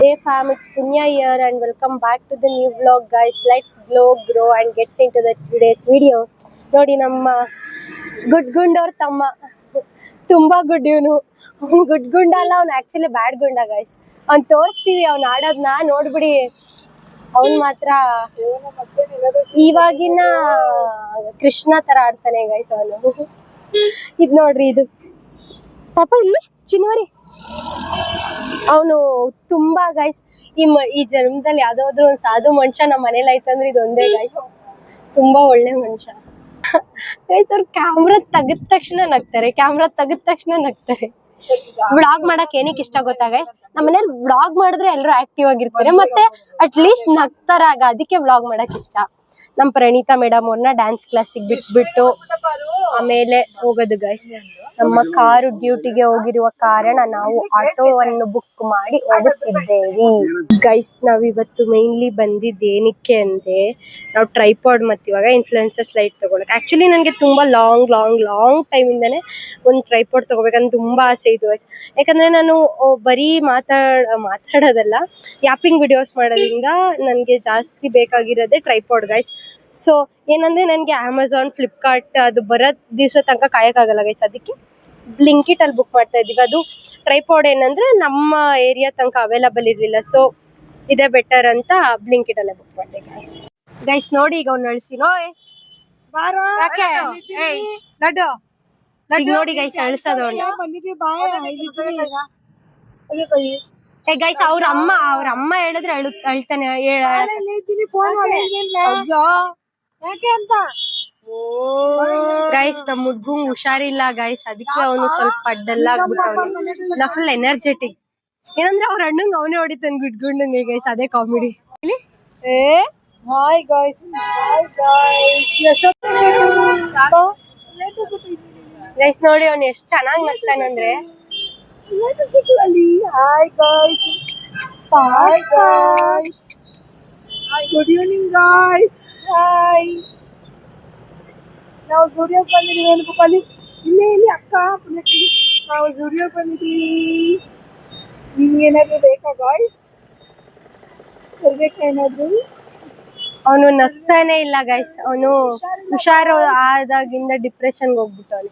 Hey fam, it's Punya here and welcome back to the new vlog guys. Let's glow, grow and get into the today's video. ನೋಡಿ ನಮ್ಮ good ಗುಂಡ್ ಅವ್ರ ತಮ್ಮ ತುಂಬಾ good ಇವನು. ಅವ್ನು ಗುಡ್ ಗುಂಡ ಅಲ್ಲ, ಅವ್ನು ಆಕ್ಚುಲಿ ಬ್ಯಾಡ್ ಗುಂಡ ಗೈಸ್. ಅವ್ನು ತೋರಿಸ್ತೀವಿ ಅವ್ನು ಆಡೋದನ್ನ ನೋಡ್ಬಿಡಿ. ಅವ್ನು ಮಾತ್ರ ಇವಾಗಿನ ಕೃಷ್ಣ ತರ ಆಡ್ತಾನೆ ಗೈಸ್ ಅವನು. ಇದ್ ನೋಡ್ರಿ, ಇದು ಪಾಪ ಇಲ್ಲಿ ಚಿನ್ವರಿ. ಅವನು ತುಂಬಾ ಗೈಸ್ ಈ ಜನ್ಮದಲ್ಲಿ ಯಾವ್ದಾದ್ರು ಒಂದು ಸಾಧು ಮನುಷ್ಯ ನಮ್ಮ ಮನೇಲಿ ಆಯ್ತಂದ್ರೆ ಇದು ಒಂದೇ ಗೈಸ್. ತುಂಬಾ ಒಳ್ಳೆ ಮನುಷ್ಯ ಗೈಸ್. ಅವ್ರು ಕ್ಯಾಮ್ರಾ ತೆಗೆದ ತಕ್ಷಣ ನಗ್ತಾರೆ. ವ್ಲಾಗ್ ಮಾಡಕ್ ಏನಕ್ಕೆ ಇಷ್ಟ ಗೊತ್ತಾ ಗೈಸ್? ನಮ್ಮ ಮನೇಲಿ ವ್ಲಾಗ್ ಮಾಡಿದ್ರೆ ಎಲ್ಲರೂ ಆಕ್ಟಿವ್ ಆಗಿರ್ತಾರೆ, ಮತ್ತೆ ಅಟ್ ಲೀಸ್ಟ್ ನಗ್ತಾರಾಗ, ಅದಕ್ಕೆ ವ್ಲಾಗ್ ಮಾಡಕ್ ಇಷ್ಟ. ನಮ್ ಪ್ರಣೀತಾ ಮೇಡಮ್ ಅವ್ರನ್ನ ಡ್ಯಾನ್ಸ್ ಕ್ಲಾಸಿಗೆ ಬಿಟ್ಬಿಟ್ಟು ಆಮೇಲೆ ಹೋಗೋದು ಗೈಸ್. ನಮ್ಮ ಕಾರು ಡ್ಯೂಟಿಗೆ ಹೋಗಿರುವ ಕಾರಣ ನಾವು ಆಟೋವನ್ನು ಬುಕ್ ಮಾಡಿ ಹೋಗುತ್ತಿದ್ದೇವೆ ಗೈಸ್. ನಾವಿವತ್ತು ಮೈನ್ಲಿ ಬಂದಿದ್ದೇನಕ್ಕೆ ಅಂದ್ರೆ ನಾವು ಟ್ರೈಪಾಡ್ ಮತ್ತೆ ಇವಾಗ ಇನ್ಫ್ಲುಯೆನ್ಸರ್ಸ್ ಲೈಟ್ ತಗೊಳಕ್. ಆಕ್ಚುಲಿ ನನಗೆ ತುಂಬಾ ಲಾಂಗ್ ಟೈಮ್ ಇಂದಾನೆ ಒಂದು ಟ್ರೈಪಾಡ್ ತಗೋಬೇಕಂತ ತುಂಬಾ ಆಸೆ ಇತ್ತು ಗೈಸ್. ಯಾಕಂದ್ರೆ ನಾನು ಬರೀ ಮಾತಾಡೋದಲ್ಲ, ಯಾಪಿಂಗ್ ವಿಡಿಯೋಸ್ ಮಾಡೋದ್ರಿಂದ ನನಗೆ ಜಾಸ್ತಿ ಬೇಕಾಗಿರೋದೇ ಟ್ರೈಪಾಡ್ ಗೈಸ್. ಸೊ ಏನಂದ್ರೆ ನನಗೆ ಅಮೆಝಾನ್, ಫ್ಲಿಪ್ಕಾರ್ಟ್ ಅದು ಬರೋ ದಿವಸ ತನಕ ಕಾಯಕ್ಕಾಗಲ್ಲ ಗೈಸ್. ಅದಕ್ಕೆ ಬ್ಲಿಂಕಿಟ್ ಅಲ್ಲಿ ಬುಕ್ ಮಾಡ್ತಾ ಇದೀವಿ. ಅದು ಟ್ರೈಪಾಡ್ ಏನಂದ್ರೆ ನಮ್ಮ ಏರಿಯಾ ತನಕ ಅವೈಲಬಲ್ ಇರಲಿಲ್ಲ, ಸೊ ಇದೇ ಬೆಟರ್ ಅಂತ ಬ್ಲಿಂಕಿಟ್ ಅಲ್ಲೇ ಬುಕ್ ಮಾಡಿದೆ ಗೈಸ್. ನೋಡಿ ಈಗ ಅವ್ನು ಅಳಿಸಿನೋ ನೋಡಿ ಗೈಸ್, ಅಳಿಸೋದು ಗೈಸ್. ಅವ್ರ ಅಮ್ಮ ಹೇಳಿದ್ರೆ ಅಳ್ತಾನೆ. ಗೈಸ್ ನಮ್ ಹುಡ್ಗಂಗ್ ಹುಷಾರಿಲ್ಲ ಗೈಸ್, ಅದಕ್ಕೆ ಅವನು ಸ್ವಲ್ಪ ಅಡ್ಡೆಲ್ಲ ಆಗ್ಬಿಟ್ಟು ಫುಲ್ ಎನರ್ಜೆಟಿಕ್. ಏನಂದ್ರೆ ಅವ್ರ ಅಣ್ಣಂಗ್ ಅವನೇ ಹೊಡಿತಾನೆ ಗುಡ್ಗುಂಡಂಗೆ ಗೈಸ್, ಅದೇ ಕಾಮಿಡಿ. ಗೈಸ್ ನೋಡಿ ಅವ್ನು ಎಷ್ಟ್ ಚೆನ್ನಾಗ್ ನಗ್ತಾನಂದ್ರೆ. Good evening guys. ಹಾಯ್, ನಾವು ಜೂಡಿಯೋಗೆ ಬಂದಿದ್ದೀವಿ. ಅನ್ಕೋಲಿ ಇಲ್ಲಿ ಅಕ್ಕ ಪುಣ್ಯಕ್ಕೆ ನಾವು ಜೂಡಿಯೋಗೆ ಬಂದಿದ್ದೀವಿ. ನಿಮ್ಗೆ ಏನಾದ್ರು ಬೇಕಾ ಗಾಯ್ಸ್? ಬರ್ಬೇಕಾ ಏನಾದ್ರು? ಅವನು ನಗ್ತಾನೆ ಇಲ್ಲ ಗೈಸ್. ಅವನು ಹುಷಾರು ಆದಾಗಿಂದ ಡಿಪ್ರೆಷನ್ಗೆ ಹೋಗ್ಬಿಟ್ಟವನು.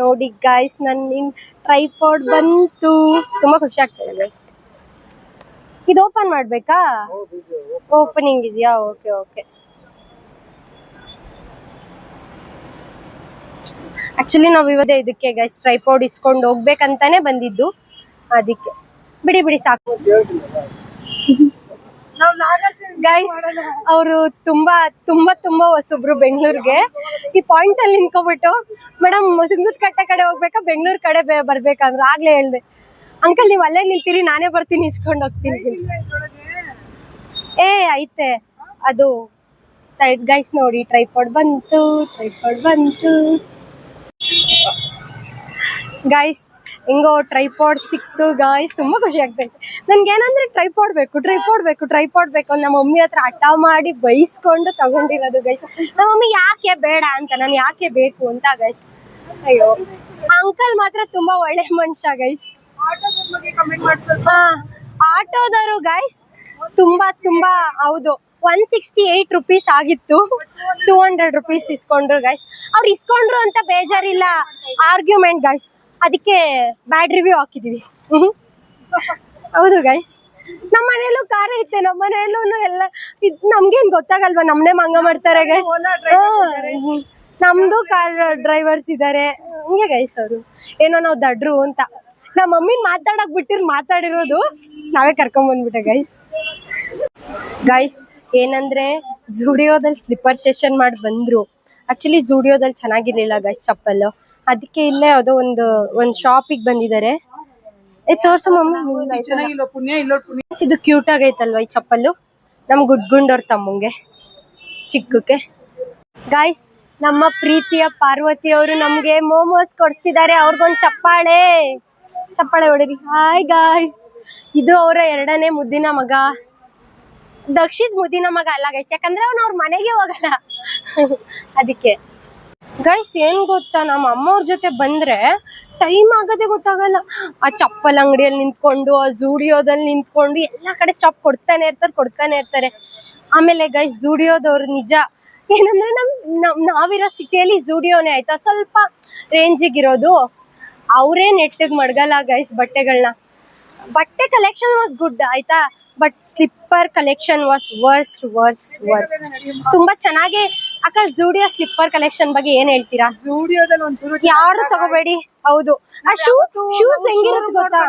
ನೋಡಿ ಗೈಸ್, ನನ್ನ ಟ್ರೈಪಾಡ್ ಬಂತು. ತುಂಬಾ ಖುಷಿ ಆಗ್ತದೆ ಗೈಸ್. ಇದು ಓಪನ್ ಮಾಡ್ಬೇಕಾ? ಓಪನಿಂಗ್ ಇದೆಯಾ? ಓಕೆ. ಆಕ್ಚುಲಿ ನಾವು ಇವತ್ತೇ ಇದಕ್ಕೆ ಗೈಸ್ ಟ್ರೈಪಾಡ್ ಇಸ್ಕೊಂಡು ಹೋಗ್ಬೇಕಂತಾನೆ ಬಂದಿದ್ದು. ಅದಕ್ಕೆ ಬಿಡಿ ಸಾಕು ಗೈಸ್. ಅವರು ತುಂಬಾ ಹೊಸಬ್ರು ಬೆಂಗಳೂರಿಗೆ. ಈ ಪಾಯಿಂಟ್ ಅಲ್ಲಿ ನಿಂತ್ಕೊಬಿಟ್ಟು, ಮೇಡಮ್ ಸಿಂಗದ ಕಟ್ಟೆ ಹೋಗ್ಬೇಕಾ ಬೆಂಗಳೂರು ಕಡೆ ಬರ್ಬೇಕಂದ್ರು. ಆಗ್ಲೇ ಹೇಳ್ದೆ, ಅಂಕಲ್ ನೀವ್ ಅಲ್ಲೇ ನಿಲ್ತೀರಿ, ನಾನೇ ಬರ್ತೀನಿ ಇಸ್ಕೊಂಡು ಹೋಗ್ತೀನಿ. ಐತೆ ಅದು ಗೈಸ್. ನೋಡಿ ಟ್ರೈಪಾಡ್ ಬಂತು ಗೈಸ್. ಹೆಂಗೋ ಟ್ರೈಪಾಡ್ ಸಿಕ್ತು ಗಾಯ್ಸ್. ತುಂಬಾ ಖುಷಿ ಆಗ್ತೈತೆ ನನ್ಗೆ. ಏನಂದ್ರೆ ಟ್ರೈಪಾಡ್ ಬೇಕು. ನಮ್ಮ ಮಮ್ಮಿ ಹತ್ರ ಹಠ ಮಾಡಿ ಬೈಸ್ಕೊಂಡು ತಗೊಂಡಿರೋದು ಗೈಸ್. ನಮ್ಮ ಮಮ್ಮಿ ಯಾಕೆ ಬೇಡ ಅಂತ, ನಾನು ಯಾಕೆ ಬೇಕು ಅಂತ ಗೈಸ್. ಅಯ್ಯೋ, ಅಂಕಲ್ ಮಾತ್ರ ತುಂಬಾ ಒಳ್ಳೆ ಮನುಷ್ಯ ಗೈಸ್. ಆಟೋದವರು ಗೈಸ್ ತುಂಬಾ ಹೌದು. 168 rupees ಆಗಿತ್ತು, 200 rupees ಇಸ್ಕೊಂಡ್ರು ಗೈಸ್. ಅವ್ರು ಇಸ್ಕೊಂಡ್ರು ಅಂತ ಬೇಜಾರಿಲ್ಲ, ಆರ್ಗ್ಯುಮೆಂಟ್ ಗೈಸ್. ಅದಕ್ಕೆ ಬ್ಯಾಡ್ ರಿವ್ಯೂ ಹಾಕಿದೀವಿ. ಹೌದು ಗೈಸ್. ನಮ್ಮ ಮನೇಲೂ ಕಾರ್ ಐತೆ, ನಮ್ಮ ಮನೇಲೂ ಎಲ್ಲ. ನಮ್ಗೇನ್ ಗೊತ್ತಾಗಲ್ವಾ, ನಮ್ನೇ ಮಂಗ ಮಾಡ್ತಾರೆ ಗೈಸ್. ನಮ್ದು ಕಾರ್ ಡ್ರೈವರ್ಸ್ ಇದಾರೆ ಹಂಗೆ ಗೈಸ್. ಅವರು ಏನೋ ನಾವು ದಡ್ರು ಅಂತ ನಮ್ಮ ಮಮ್ಮಿ ಮಾತಾಡಿರೋದು ನಾವೇ ಕರ್ಕೊಂಡ್ ಬಂದ್ಬಿಟ್ಟೆ ಗೈಸ್. ಏನಂದ್ರೆ ಜೂಡಿಯೋದಲ್ಲಿ ಸ್ಲಿಪ್ಪರ್ ಸೆಷನ್ ಮಾಡಿ ಬಂದ್ರು. ಆಕ್ಚುಲಿ ಜೂಡಿಯೋದಲ್ಲಿ ಚೆನ್ನಾಗಿರ್ಲಿಲ್ಲ ಗೈಸ್ ಚಪ್ಪಲು. ಅದಕ್ಕೆ ಇಲ್ಲೇ ಯಾವುದೋ ಒಂದು ಶಾಪಿಗೆ ಬಂದಿದ್ದಾರೆ. ತೋರ್ಸು ಮಮ್ಮಿ. ಇದು ಕ್ಯೂಟ್ ಆಗೈತಲ್ವಾ ಈ ಚಪ್ಪಲು? ನಮ್ ಗುಡ್ಗುಂಡವ್ರ ತಮ್ಮಂಗೆ ಚಿಕ್ಕಕ್ಕೆ ಗೈಸ್. ನಮ್ಮ ಪ್ರೀತಿಯ ಪಾರ್ವತಿ ಅವರು ನಮ್ಗೆ ಮೋಮೋಸ್ ಕೊಡಿಸ್ತಿದ್ದಾರೆ. ಅವ್ರಿಗೊಂದು ಚಪ್ಪಾಳೆ ಹೊಡಿರಿ. Hi guys. ಇದು ಅವರ 2ನೇ ಮುದ್ದಿನ ಮಗ. ದಕ್ಷಿತ್ ಮುದ್ದಿನ ಮಗ ಅಲ್ಲ ಗೈಸ್, ಯಾಕಂದ್ರೆ ಅವ್ರ ಮನೆಗೆ ಹೋಗಲ್ಲ ಅದಕ್ಕೆ. ಗೈಸ್ ಏನ್ ಗೊತ್ತಾ, ನಮ್ಮ ಅಮ್ಮವ್ರ ಜೊತೆ ಬಂದ್ರೆ ಟೈಮ್ ಆಗೋದೇ ಗೊತ್ತಾಗಲ್ಲ. ಆ ಚಪ್ಪಲ್ ಅಂಗಡಿಯಲ್ಲಿ ನಿಂತ್ಕೊಂಡು, ಆ ಜೂಡಿಯೋದಲ್ಲಿ ನಿಂತ್ಕೊಂಡು ಎಲ್ಲಾ ಕಡೆ ಸ್ಟಾಪ್ ಕೊಡ್ತಾನೆ ಇರ್ತಾರೆ. ಆಮೇಲೆ ಗೈಸ್ ಜೂಡಿಯೋದವ್ರು ನಿಜ ಏನಂದ್ರೆ ನಾವಿರೋ ಸಿಟಿಯಲ್ಲಿ ಜೂಡಿಯೋನೇ ಆಯ್ತಾ ಸ್ವಲ್ಪ ರೇಂಜಿಗಿರೋದು. ಅವರೇ ನೆಟ್ಟಿಗೆ ಮಡ್ಗಲ್ಲ ಗೈಸ್ ಬಟ್ಟೆಗಳನ್ನ. ಬಟ್ಟೆ ಕಲೆಕ್ಷನ್ ವಾಸ್ ಗುಡ್ ಆಯ್ತಾ, but slipper collection was worst. ತುಂಬಾ ಚೆನ್ನಾಗಿ. ಅಕ್ಕ ಜೂಡಿಯೋ ಸ್ಲಿಪ್ಪರ್ ಕಲೆಕ್ಷನ್ ಬಗ್ಗೆ ಏನ್ ಹೇಳ್ತೀರಾ? ಜೂಡಿಯೋದಲ್ಲಿ ಒಂಚೂರು ಯಾರು ತಗೋಬೇಡಿ. ಹೌದು, ಆ ಶೂಸ್ ಹೆಂಗಿರುತ್ತೆ ಗೊತ್ತಾ?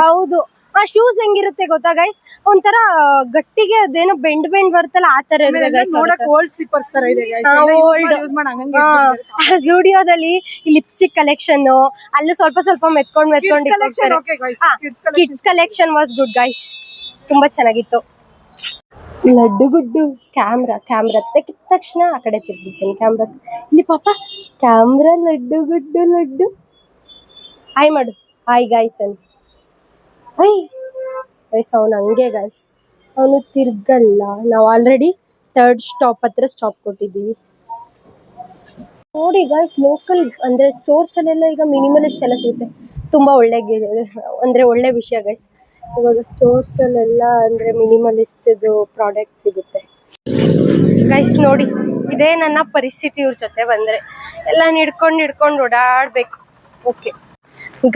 ಹೌದು, ಆ ಶೂಸ್ ಹೆಂಗಿರುತ್ತೆ ಗೊತ್ತಾ ಗೈಸ್? ಒಂಥರ ಗಟ್ಟಿಗೆ ಅದೇನೋ ಬೆಂಡ್ ಬರುತ್ತಲ್ಲ ಆ ತರ ನೋಡಕ್ ಓಲ್ಡ್ ಸ್ಲಿಪ್ಪರ್ಸ್ ತರ ಇದೆ ಜೂಡಿಯೋದಲ್ಲಿ ಲಿಪ್ಸ್ಟಿಕ್ ಕಲೆಕ್ಷನ್ ಅಲ್ಲಿ ಸ್ವಲ್ಪ ಮೆತ್ಕೊಂಡು kids collection was good guys, ತುಂಬಾ ಚೆನ್ನಾಗಿತ್ತು. ಲಡ್ಡು ಗುಡ್ಡು ಕ್ಯಾಮ್ರಾ ತೆಗೆದ ತಕ್ಷಣ ಆ ಕಡೆ ತಿರ್ಗಿದ್ದೀನಿ. ಕ್ಯಾಮ್ರಾ ಇಲ್ಲಿ ಪಾಪ ಕ್ಯಾಮ್ರಾ ಲಡ್ಡು ಹಾಯ್ ಮಾಡು, ಹಾಯ್ ಗೈಸ್ ಅಂತ. ಗೈಸ್ ಅವನು ಹಂಗೆ ಗೈಸ್, ಅವನು ತಿರ್ಗಲ್ಲ. ನಾವು ಆಲ್ರೆಡಿ 3rd ಸ್ಟಾಪ್ ಹತ್ರ ಸ್ಟಾಪ್ ಕೊಟ್ಟಿದ್ದೀವಿ. ನೋಡಿ ಗೈಸ್, ಲೋಕಲ್ ಅಂದ್ರೆ ಸ್ಟೋರ್ಸ್ ಅಲ್ಲೆಲ್ಲ ಈಗ ಮಿನಿಮಲಿಸ್ಟ್ ಎಲ್ಲ ಸಿಗುತ್ತೆ. ತುಂಬಾ ಒಳ್ಳೆ ವಿಷಯ ಗೈಸ್. ಇವಾಗ ಸ್ಟೋರ್ಸ್ ಅಲ್ಲೆಲ್ಲ ಅಂದ್ರೆ ಮಿನಿಮಲಿಸ್ಟ್ ಪ್ರಾಡಕ್ಟ್ ಸಿಗುತ್ತೆ ಗೈಸ್. ನೋಡಿ, ಇದೇ ನನ್ನ ಪರಿಸ್ಥಿತಿ. ಇವ್ರ ಜೊತೆ ಬಂದ್ರೆ ಎಲ್ಲ ಹಿಡ್ಕೊಂಡು ಓಡಾಡ್ಬೇಕು. ಓಕೆ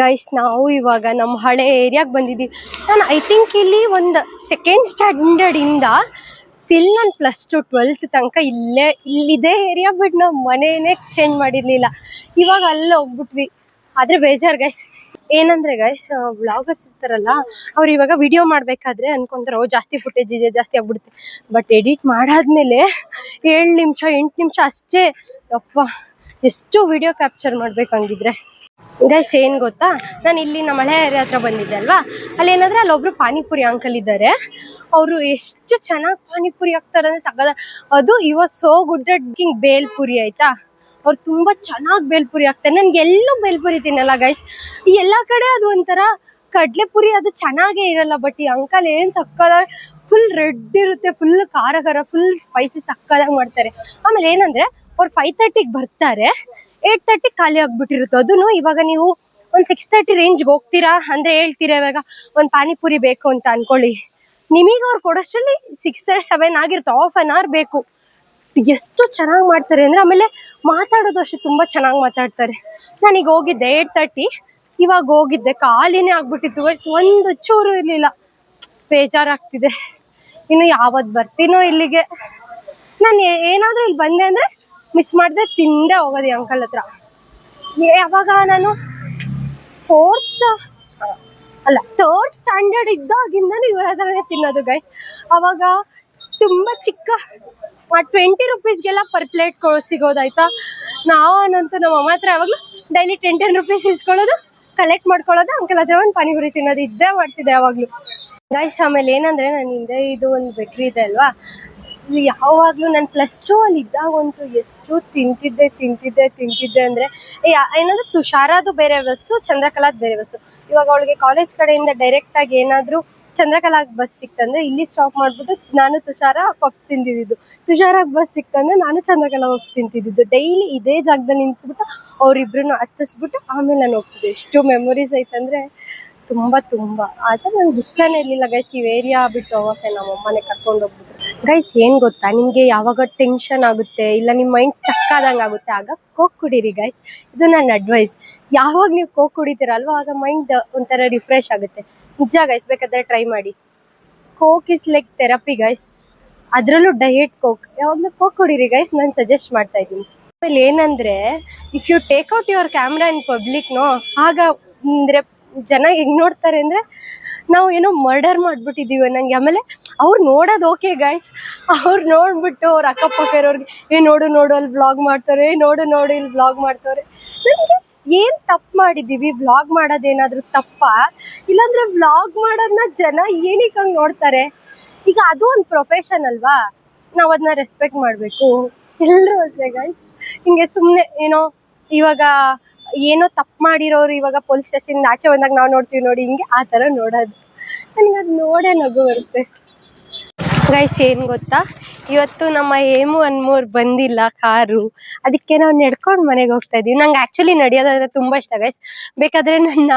ಗೈಸ್, ನಾವು ಇವಾಗ ನಮ್ಮ ಹಳೆ ಏರಿಯಾಗೆ ಬಂದಿದ್ದೀವಿ. ನಾನು ಐ ಥಿಂಕ್ ಇಲ್ಲಿ ಒಂದು 2nd ಸ್ಟ್ಯಾಂಡರ್ಡ್ ಇಂದ ಟಿಲ್ ನಾನು +2 12th ತನಕ ಇಲ್ಲಿದೆ ಏರಿಯಾ. ಬಟ್ ನಾವು ಮನೇನೆ ಚೇಂಜ್ ಮಾಡಿರ್ಲಿಲ್ಲ. ಇವಾಗ ಅಲ್ಲಿ ಹೋಗ್ಬಿಟ್ವಿ. ಆದ್ರೆ ಬೇಜಾರು ಗೈಸ್. ಏನಂದ್ರೆ ಗೈಸ್, ವ್ಲಾಗರ್ಸ್ ಇರ್ತಾರಲ್ಲ, ಅವ್ರು ಇವಾಗ ವಿಡಿಯೋ ಮಾಡ್ಬೇಕಾದ್ರೆ ಅನ್ಕೊಂತಾರೆ ಜಾಸ್ತಿ ಫುಟೇಜ್ ಇದೆ, ಜಾಸ್ತಿ ಆಗ್ಬಿಡುತ್ತೆ. ಬಟ್ ಎಡಿಟ್ ಮಾಡಾದ್ಮೇಲೆ 7 ನಿಮಿಷ 8 ನಿಮಿಷ ಅಷ್ಟೇ. ಯಪ್ಪ, ಎಷ್ಟು ವಿಡಿಯೋ ಕ್ಯಾಪ್ಚರ್ ಮಾಡ್ಬೇಕಂಗಿದ್ರೆ ಗೈಸ್. ಏನ್ ಗೊತ್ತಾ, ನಾನು ಇಲ್ಲಿ ನಮ್ಮ ಹಳೆ ಏರಿಯಾ ಹತ್ರ ಬಂದಿದ್ದೆ ಅಲ್ವಾ, ಅಲ್ಲಿ ಏನಂದ್ರೆ ಅಲ್ಲೊಬ್ರು ಪಾನಿಪುರಿ ಅಂಕಲ್ ಇದ್ದಾರೆ. ಅವರು ಎಷ್ಟು ಚೆನ್ನಾಗಿ ಪಾನಿಪುರಿ ಹಾಕ್ತಾರೆ ಅಂದ್ರೆ ಸಗದ. ಅದು ಇವಾಗ ಸೋ ಗುಡ್ ಅಟ್ ಬೇಲ್ಪುರಿ ಆಯ್ತಾ. ಅವ್ರು ತುಂಬಾ ಚೆನ್ನಾಗಿ ಬೇಲ್ಪುರಿ ಹಾಕ್ತಾರೆ. ನನ್ಗೆ ಎಲ್ಲೂ ಬೇಲ್ಪುರಿ ತಿನ್ನಲ್ಲ ಗೈಸ್. ಎಲ್ಲಾ ಕಡೆ ಅದು ಒಂಥರ ಕಡ್ಲೆಪುರಿ ಅದು ಚೆನ್ನಾಗೇ ಇರಲ್ಲ. ಬಟ್ ಈ ಅಂಕಲ್ ಏನ್ ಸಕ್ಕದಾಗಿ ಫುಲ್ ರೆಡ್ ಇರುತ್ತೆ, ಫುಲ್ ಖಾರ ಫುಲ್ ಸ್ಪೈಸಿ ಸಕ್ಕದಾಗಿ ಮಾಡ್ತಾರೆ. ಆಮೇಲೆ ಏನಂದ್ರೆ ಅವ್ರು 5:30ಗೆ ಬರ್ತಾರೆ, 8:30 ಖಾಲಿ ಆಗ್ಬಿಟ್ಟಿರುತ್ತೆ. ಅದನ್ನು ಇವಾಗ ನೀವು ಒಂದು 6:30 ರೇಂಜ್ಗೆ ಹೋಗ್ತೀರಾ ಅಂದ್ರೆ ಹೇಳ್ತೀರಾ ಇವಾಗ ಒಂದು ಪಾನಿಪುರಿ ಬೇಕು ಅಂತ ಅನ್ಕೊಳ್ಳಿ, ನಿಮಗೆ ಅವ್ರು ಕೊಡೋಷ್ಟರಲ್ಲಿ 6:37 ಆಗಿರುತ್ತೆ. ಹಾಫ್ ಆನ್ ಅವರ್ ಬೇಕು. ಎಷ್ಟು ಚೆನ್ನಾಗಿ ಮಾಡ್ತಾರೆ ಅಂದ್ರೆ, ಆಮೇಲೆ ಮಾತಾಡೋದು ಅಷ್ಟು ತುಂಬಾ ಚೆನ್ನಾಗಿ ಮಾತಾಡ್ತಾರೆ. ನಾನೀಗ ಹೋಗಿದ್ದೆ 8:30, ಇವಾಗ ಹೋಗಿದ್ದೆ ಖಾಲಿನೇ ಆಗ್ಬಿಟ್ಟಿತ್ತು ಗೈಸ್. ಒಂದು ಚೂರು ಇರ್ಲಿಲ್ಲ. ಬೇಜಾರಾಗ್ತಿದೆ. ಇನ್ನು ಯಾವತ್ತು ಬರ್ತೀನೋ ಇಲ್ಲಿಗೆ. ನಾನು ಏನಾದ್ರೂ ಇಲ್ಲಿ ಬಂದೆ ಅಂದ್ರೆ ಮಿಸ್ ಮಾಡದೆ ತಿಂದೆ ಹೋಗೋದು ಅಂಕಲ್ ಹತ್ರ. ಯಾವಾಗ ನಾನು 3rd ಸ್ಟ್ಯಾಂಡರ್ಡ್ ಇದ್ದಾಗಿಂದನೂ ಇವ್ರ ಹತ್ರನೇ ತಿನ್ನೋದು ಗೈಸ್. ಅವಾಗ ತುಂಬಾ ಚಿಕ್ಕ 20 ರೂಪೀಸ್ಗೆಲ್ಲ ಪರ್ ಪ್ಲೇಟ್ ಸಿಗೋದಾಯ್ತಾ. ನಾನಂತೂ ನಮ್ಮ ಅಮ್ಮ ಹತ್ರ ಯಾವಾಗಲೂ ಡೈಲಿ 10 ರೂಪೀಸ್ ಇಸ್ಕೊಳ್ಳೋದು, ಕಲೆಕ್ಟ್ ಮಾಡ್ಕೊಳ್ಳೋದು, ಅಂಕಲ್ ಹತ್ರ ಒಂದು ಪಾನಿಪುರಿ ತಿನ್ನೋದು ಇದ್ದೇ ಮಾಡ್ತಿದ್ದೆ ಯಾವಾಗಲೂ ಗೈಸ್. ಆಮೇಲೆ ಏನಂದ್ರೆ ನನ್ನ ಹಿಂದೆ ಇದು ಒಂದು ಬೇಕ್ರಿ ಇದೆ ಅಲ್ವಾ, ಯಾವಾಗಲೂ ನಾನು +2 ಅಲ್ಲಿ ಇದ್ದಾಗಂತೂ ಎಷ್ಟು ತಿಂತಿದ್ದೆ ಅಂದ್ರೆ ಏನಂದ್ರೆ ತುಷಾರದು ಬೇರೆ ಬಸ್ಸು, ಚಂದ್ರಕಲಾದ್ ಬೇರೆ ಬಸ್ಸು. ಇವಾಗ ಅವಳಿಗೆ ಕಾಲೇಜ್ ಕಡೆಯಿಂದ ಡೈರೆಕ್ಟ್ ಆಗಿ ಏನಾದ್ರು ಚಂದ್ರಕಲಾಗ್ ಬಸ್ ಸಿಕ್ತಂದ್ರೆ ಇಲ್ಲಿ ಸ್ಟಾಪ್ ಮಾಡ್ಬಿಟ್ಟು ನಾನು ತುಷಾರ ಪಪ್ಸ್ ತಿಂತಿದ್ದು, ತುಷಾರಾಗ್ ಬಸ್ ಸಿಕ್ತಂದ್ರೆ ನಾನು ಚಂದ್ರಕಲಾ ಪಪ್ಸ್ ತಿಂತಿದ್ದು. ಡೈಲಿ ಇದೇ ಜಾಗದಲ್ಲಿ ನಿಂತ್ಬಿಟ್ಟು ಅವ್ರಿಬ್ರು ಹತ್ತಿಸ್ಬಿಟ್ಟು ಆಮೇಲೆ ನಾನು ಹೋಗ್ತಿದ್ದೆ. ಎಷ್ಟು ಮೆಮೊರೀಸ್ ಐತಂದ್ರೆ ತುಂಬಾ. ಆದ್ರೆ ನನ್ಗೆ ಇಷ್ಟನೇ ಇರ್ಲಿಲ್ಲ ಗೈಸ್ ಈ ಏರಿಯಾ ಬಿಟ್ಟು ಹೋಗೋಕೆ. ನಮ್ಮ ಅಮ್ಮನೇ ಕರ್ಕೊಂಡು ಹೋಗ್ಬಿಟ್ರು ಗೈಸ್. ಏನ್ ಗೊತ್ತಾ, ನಿಮ್ಗೆ ಯಾವಾಗ ಟೆನ್ಷನ್ ಆಗುತ್ತೆ ಇಲ್ಲ ನಿಮ್ಮ ಮೈಂಡ್ ಸ್ಟಕ್ ಆದಂಗೆ ಆಗುತ್ತೆ, ಆಗ ಕೋಕ್ ಕುಡೀರಿ ಗೈಸ್. ಇದು ನನ್ನ ಅಡ್ವೈಸ್. ಯಾವಾಗ ನೀವು ಕೋಕ್ ಕುಡಿತೀರಲ್ವ, ಆಗ ಮೈಂಡ್ ಒಂಥರ ರಿಫ್ರೆಶ್ ಆಗುತ್ತೆ. ನಿಜ ಗೈಸ್, ಬೇಕಾದ್ರೆ ಟ್ರೈ ಮಾಡಿ. Coke is like therapy guys. ಅದರಲ್ಲೂ ಡಯಟ್ ಕೋಕ್. ಯಾವಾಗಲೂ ಕೋಕ್ ಕುಡೀರಿ ಗೈಸ್, ನಾನು ಸಜೆಸ್ಟ್ ಮಾಡ್ತಾ ಇದ್ದೀನಿ. ಆಮೇಲೆ ಏನಂದ್ರೆ, if you take out your camera in ಪಬ್ಲಿಕ್ನೋ, ಆಗ ಅಂದ್ರೆ ಜನ ಹೆಂಗ್ ನೋಡ್ತಾರೆ ಅಂದ್ರೆ ನಾವು ಏನೋ ಮರ್ಡರ್ ಮಾಡ್ಬಿಟ್ಟಿದೀವಿ ನಂಗೆ. ಆಮೇಲೆ ಅವ್ರು ನೋಡೋದು ಓಕೆ ಗೈಸ್, ಅವ್ರು ನೋಡ್ಬಿಟ್ಟು ಅವ್ರ ಅಕ್ಕಪಕ್ಕ ಇರೋರ್ಗೆ ನೋಡು ಅಲ್ಲಿ ವ್ಲಾಗ್ ಮಾಡ್ತಾರೆ, ನೋಡು ಇಲ್ಲಿ ವ್ಲಾಗ್ ಮಾಡ್ತಾರೆ. ನನಗೆ ಏನ್ ತಪ್ಪು ಮಾಡಿದೀವಿ? ವ್ಲಾಗ್ ಮಾಡೋದೇನಾದ್ರೂ ತಪ್ಪಾ? ಇಲ್ಲಾಂದ್ರೆ ವ್ಲಾಗ್ ಮಾಡೋದನ್ನ ಜನ ಏನಕ್ಕೆ ಹಂಗೆ ನೋಡ್ತಾರೆ? ಈಗ ಅದು ಒಂದು ಪ್ರೊಫೆಷನ್ ಅಲ್ವಾ, ನಾವು ಅದನ್ನ ರೆಸ್ಪೆಕ್ಟ್ ಮಾಡಬೇಕು. ಎಲ್ಲರೂ ಅಷ್ಟೇ ಗೈಸ್. ಹಿಂಗೆ ಸುಮ್ಮನೆ ಇವಾಗ ಏನೋ ತಪ್ಪು ಮಾಡಿರೋರು ಇವಾಗ ಪೊಲೀಸ್ ಸ್ಟೇಷನ್ ಆಚೆ ಬಂದಾಗ ನಾವು ನೋಡ್ತೀವಿ ನೋಡಿ, ಹಿಂಗೆ ಆ ಥರ ನೋಡೋದು. ನನಗೆ ಅದು ನೋಡೇ ನಗು ಬರುತ್ತೆ. ಗೈಸ್ ಏನ್ ಗೊತ್ತಾ, ಇವತ್ತು ನಮ್ಮ ಹೇಮು ಅನ್ಮೋರ್ ಬಂದಿಲ್ಲ ಕಾರು, ಅದಕ್ಕೆ ನಾವು ನಡ್ಕೊಂಡು ಮನೆಗೆ ಹೋಗ್ತಾ ಇದೀವಿ. ನಂಗೆ ಆಕ್ಚುಲಿ ನಡೆಯೋದಂದ್ರೆ ತುಂಬಾ ಇಷ್ಟ ಗೈಸ್. ಬೇಕಾದ್ರೆ ನನ್ನ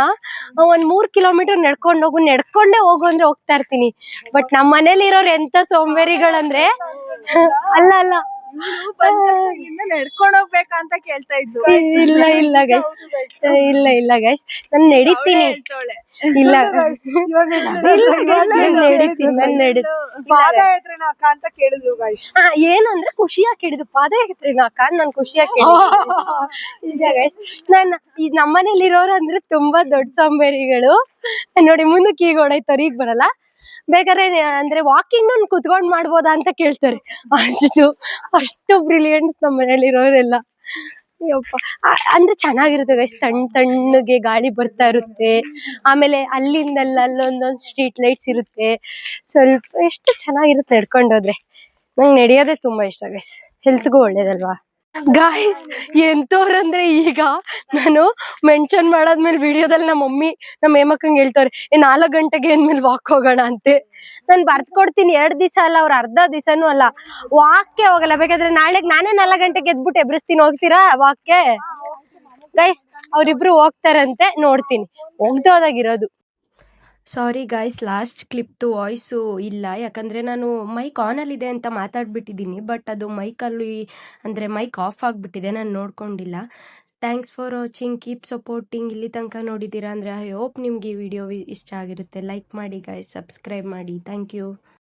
1-3 ಕಿಲೋಮೀಟರ್ ನಡ್ಕೊಂಡೇ ಹೋಗು ಅಂದ್ರೆ ಹೋಗ್ತಾ ಇರ್ತೀನಿ. ಬಟ್ ನಮ್ಮ ಮನೇಲಿ ಇರೋರು ಎಂತ ಸೋಂಬೇರಿಗಳಂದ್ರೆ ಅಲ್ಲ ಅಲ್ಲ ನಡ್ಕೊಂಡು ಹೋಗ್ಬೇಕಾ ಅಂತ ಕೇಳ್ತಾ ಇದ್ರು. ಇಲ್ಲ ಗೈಸ್, ಇಲ್ಲ ಗೈಸ್, ನಾನು ನಡೀತೀನಿ. ಇಲ್ಲ ಪಾದಯಾತ್ರೆನ ಅಕ್ಕ ಅಂತ ಕೇಳಿದ್ರು ಗೈಸ್. ಏನಂದ್ರೆ ಖುಷಿಯಾಗಿ ಕೇಳಿದ್ದು, ಪಾದಯಾತ್ರೆನ ಅಕ್ಕ ನಾನು ಖುಷಿಯಾಗಿ ಕೇಳಿದ್ದು. ನಿಜ ಗೈಸ್, ನಮ್ಮನೇಲಿ ಇರೋರು ಅಂದ್ರೆ ತುಂಬಾ ದೊಡ್ಡ ಸೋಂಬೇರಿಗಳು. ನೋಡಿ ಮುಂದಕ್ಕೆ ಈಗ ಹೊಡೈತಾರೆ, ಈಗ ಬರಲ್ಲ. ಬೇಕಾದ್ರೆ ಅಂದ್ರೆ ವಾಕಿಂಗ್ ಕುತ್ಕೊಂಡ್ ಮಾಡ್ಬೋದಾ ಅಂತ ಕೇಳ್ತಾರೆ. ಅಷ್ಟು ಬ್ರಿಲಿಯಂಟ್ಸ್ ನಮ್ಮ ಮನೇಲಿ ಇರೋರೆಲ್ಲ. ಅಯ್ಯಪ್ಪ, ಅಂದ್ರೆ ಚೆನ್ನಾಗಿರುತ್ತೆ ಗೈಸ್, ತಣ್ಣಗೆ ಗಾಳಿ ಬರ್ತಾ ಇರುತ್ತೆ. ಆಮೇಲೆ ಅಲ್ಲೊಂದೊಂದು ಸ್ಟ್ರೀಟ್ ಲೈಟ್ಸ್ ಇರುತ್ತೆ. ಸ್ವಲ್ಪ ಎಷ್ಟು ಚೆನ್ನಾಗಿರುತ್ತೆ ನಡ್ಕೊಂಡೋದ್ರೆ. ನಂಗೆ ನಡೆಯೋದೇ ತುಂಬಾ ಇಷ್ಟ ಗೈಸ್, ಹೆಲ್ತ್ಗೂ ಒಳ್ಳೇದಲ್ವಾ ಗಾಯ್ಸ್. ಎಂತವ್ರಂದ್ರೆ ಈಗ ನಾನು ಮೆನ್ಷನ್ ಮಾಡಾದ್ಮೇಲೆ ವಿಡಿಯೋದಲ್ಲಿ ನಮ್ಮ ಮಮ್ಮಿ ನಮ್ಮ ಹೇಮಕ್ಕಂಗೆ ಹೇಳ್ತಾರೆ, 4 ಗಂಟೆಗೆ ಏನ್ಮೇಲೆ ವಾಕ್ ಹೋಗೋಣ ಅಂತೆ. ನಾನು ಬರ್ದ್ ಕೊಡ್ತೀನಿ, 2 ದಿವಸ ಅಲ್ಲ, ಅವ್ರ ಅರ್ಧ ದಿವಸನೂ ಅಲ್ಲ, ವಾಕ್ಗೆ ಹೋಗಲ್ಲ. ಬೇಕಾದ್ರೆ ನಾಳೆಗೆ ನಾನೇ 4 ಗಂಟೆಗೆ ಎದ್ಬಿಟ್ಟು ಎಬ್ರಿಸ್ತೀನಿ, ಹೋಗ್ತೀರಾ ವಾಕ್ಗೆ ಗೈಸ್? ಅವ್ರಿಬ್ರು ಹೋಗ್ತಾರಂತೆ, ನೋಡ್ತೀನಿ. ಹೋಗ್ದೋದಾಗಿರೋದು. ಸಾರಿ ಗಾಯ್ಸ್, ಲಾಸ್ಟ್ ಕ್ಲಿಪ್ದು ವಾಯ್ಸು ಇಲ್ಲ, ಯಾಕಂದರೆ ನಾನು ಮೈಕ್ ಆನಲ್ಲಿದೆ ಅಂತ ಮಾತಾಡ್ಬಿಟ್ಟಿದ್ದೀನಿ. ಬಟ್ ಅದು ಮೈಕಲ್ಲಿ ಅಂದರೆ ಮೈಕ್ ಆಫ್ ಆಗಿಬಿಟ್ಟಿದೆ, ನಾನು ನೋಡ್ಕೊಂಡಿಲ್ಲ. Thanks for watching, keep supporting. ಇಲ್ಲಿ ತನಕ ನೋಡಿದ್ದೀರಾ ಅಂದರೆ ಐ ಹೋಪ್ ನಿಮ್ಗೆ ಈ ವಿಡಿಯೋ ಇಷ್ಟ ಆಗಿರುತ್ತೆ. ಲೈಕ್ ಮಾಡಿ ಗಾಯ್ಸ್, ಸಬ್ಸ್ಕ್ರೈಬ್ ಮಾಡಿ. Thank you.